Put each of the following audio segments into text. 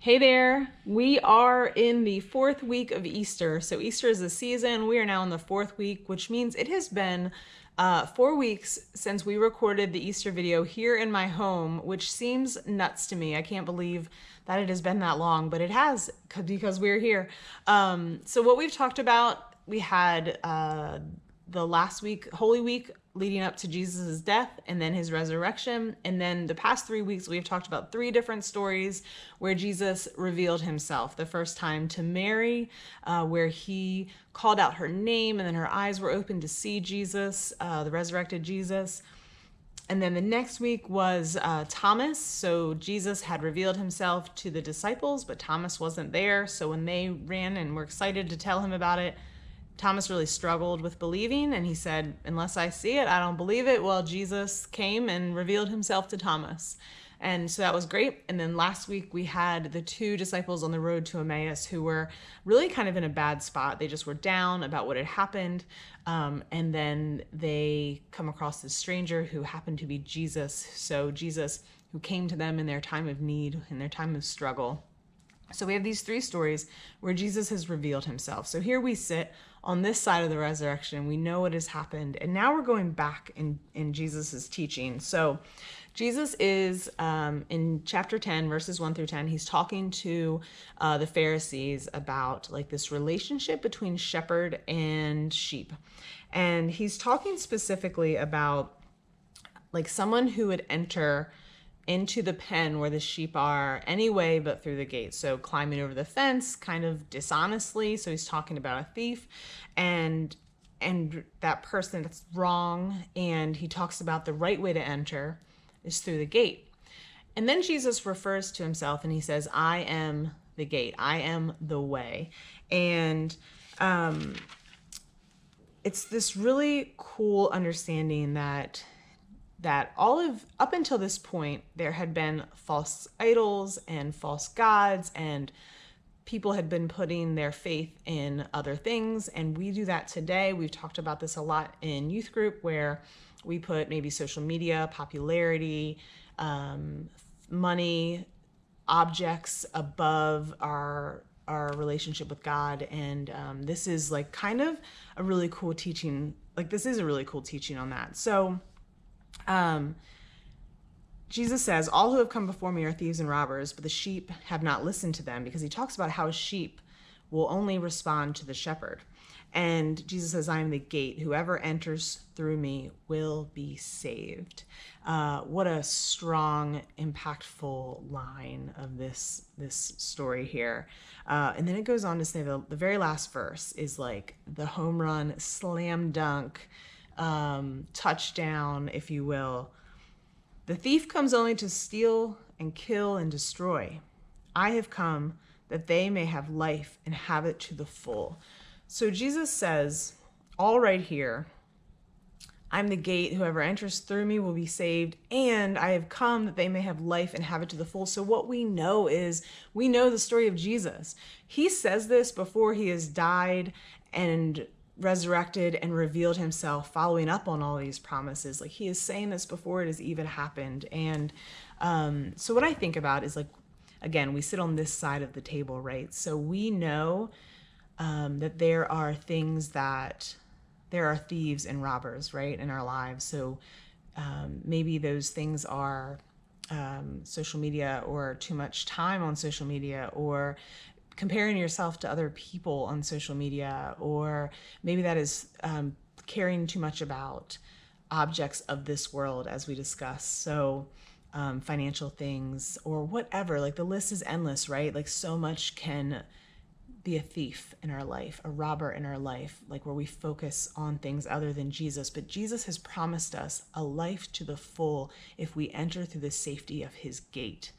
Hey there. We are in the fourth week of Easter. So Easter is the season. We are now in the fourth week, which means it has been 4 weeks since we recorded the Easter video here in my home, which seems nuts to me. I can't believe that it has been that long, but it has because we're here. So what we've talked about, we had the last week, Holy Week, leading up to Jesus' death and then his resurrection. And then the past 3 weeks, we've talked about three different stories where Jesus revealed himself. The first time to Mary, where he called out her name and then her eyes were opened to see Jesus, the resurrected Jesus. And then the next week was Thomas. So Jesus had revealed himself to the disciples, but Thomas wasn't there. So when they ran and were excited to tell him about it, Thomas really struggled with believing, and he said, unless I see it, I don't believe it. Well, Jesus came and revealed himself to Thomas. And so that was great. And then last week we had the two disciples on the road to Emmaus who were really kind of in a bad spot. They just were down about what had happened. And then they come across this stranger who happened to be Jesus. So Jesus, who came to them in their time of need, in their time of struggle. So we have these three stories where Jesus has revealed himself. So here we sit on this side of the resurrection. We know what has happened. And now we're going back in Jesus's teaching. So Jesus is in chapter 10, verses 1 through 10. He's talking to the Pharisees about like this relationship between shepherd and sheep. And he's talking specifically about like someone who would enter into the pen where the sheep are anyway, but through the gate. So climbing over the fence kind of dishonestly. So he's talking about a thief and that person that's wrong. And he talks about the right way to enter is through the gate. And then Jesus refers to himself and he says, I am the gate. I am the way. And it's this really cool understanding that up until this point, there had been false idols and false gods, and people had been putting their faith in other things. And we do that today. We've talked about this a lot in youth group, where we put maybe social media, popularity, money, objects above our relationship with God. And this is like kind of a really cool teaching. Like this is a really cool teaching on that. So Jesus says, all who have come before me are thieves and robbers, but the sheep have not listened to them, because he talks about how sheep will only respond to the shepherd. And Jesus says, I am the gate. Whoever enters through me will be saved. What a strong, impactful line of this story here. And then it goes on to say the very last verse is like the home run, slam dunk, touchdown, if you will. The thief comes only to steal and kill and destroy. I have come that they may have life and have it to the full. So Jesus says, all right here, I'm the gate. Whoever enters through me will be saved. And I have come that they may have life and have it to the full. So what we know is, we know the story of Jesus. He says this before he has died and resurrected and revealed himself, following up on all these promises. Like he is saying this before it has even happened. And so what I think about is, like, again, we sit on this side of the table, right? So we know that there are thieves and robbers, right, in our lives. So maybe those things are social media, or too much time on social media, or comparing yourself to other people on social media, or maybe that is caring too much about objects of this world, as we discussed. So financial things or whatever, like the list is endless, right? Like so much can be a thief in our life, a robber in our life, like where we focus on things other than Jesus. But Jesus has promised us a life to the full if we enter through the safety of his gate,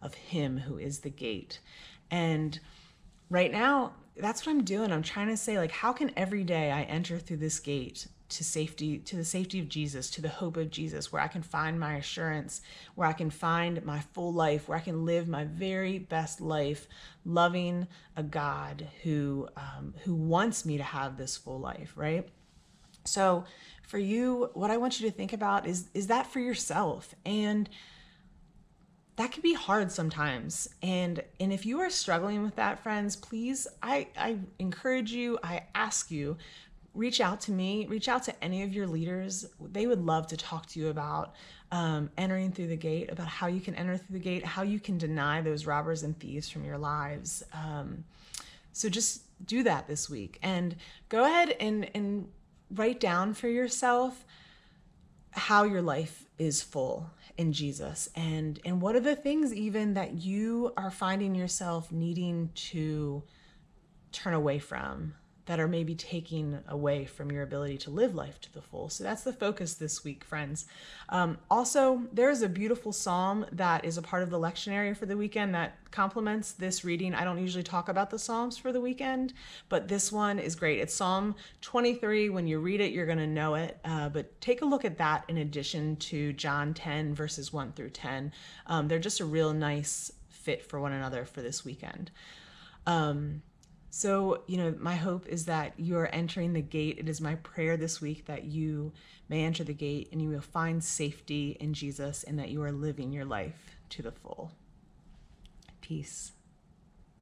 of him who is the gate. And right now, that's what I'm doing. I'm trying to say, like, how can every day I enter through this gate to safety, to the safety of Jesus, to the hope of Jesus, where I can find my assurance, where I can find my full life, where I can live my very best life, loving a God who wants me to have this full life, right? So for you, what I want you to think about is that for yourself. And that can be hard sometimes. And if you are struggling with that, friends, please, I encourage you, I ask you, reach out to me, reach out to any of your leaders. They would love to talk to you about entering through the gate, about how you can enter through the gate, how you can deny those robbers and thieves from your lives. So just do that this week, and go ahead and write down for yourself how your life is full in Jesus, and what are the things even that you are finding yourself needing to turn away from, that are maybe taking away from your ability to live life to the full. So that's the focus this week, friends. Also, there's a beautiful psalm that is a part of the lectionary for the weekend that complements this reading. I don't usually talk about the psalms for the weekend, but this one is great. It's Psalm 23. When you read it, you're going to know it. But take a look at that in addition to John 10, verses 1 through 10. They're just a real nice fit for one another for this weekend. So, my hope is that you are entering the gate. It is my prayer this week that you may enter the gate and you will find safety in Jesus, and that you are living your life to the full. Peace.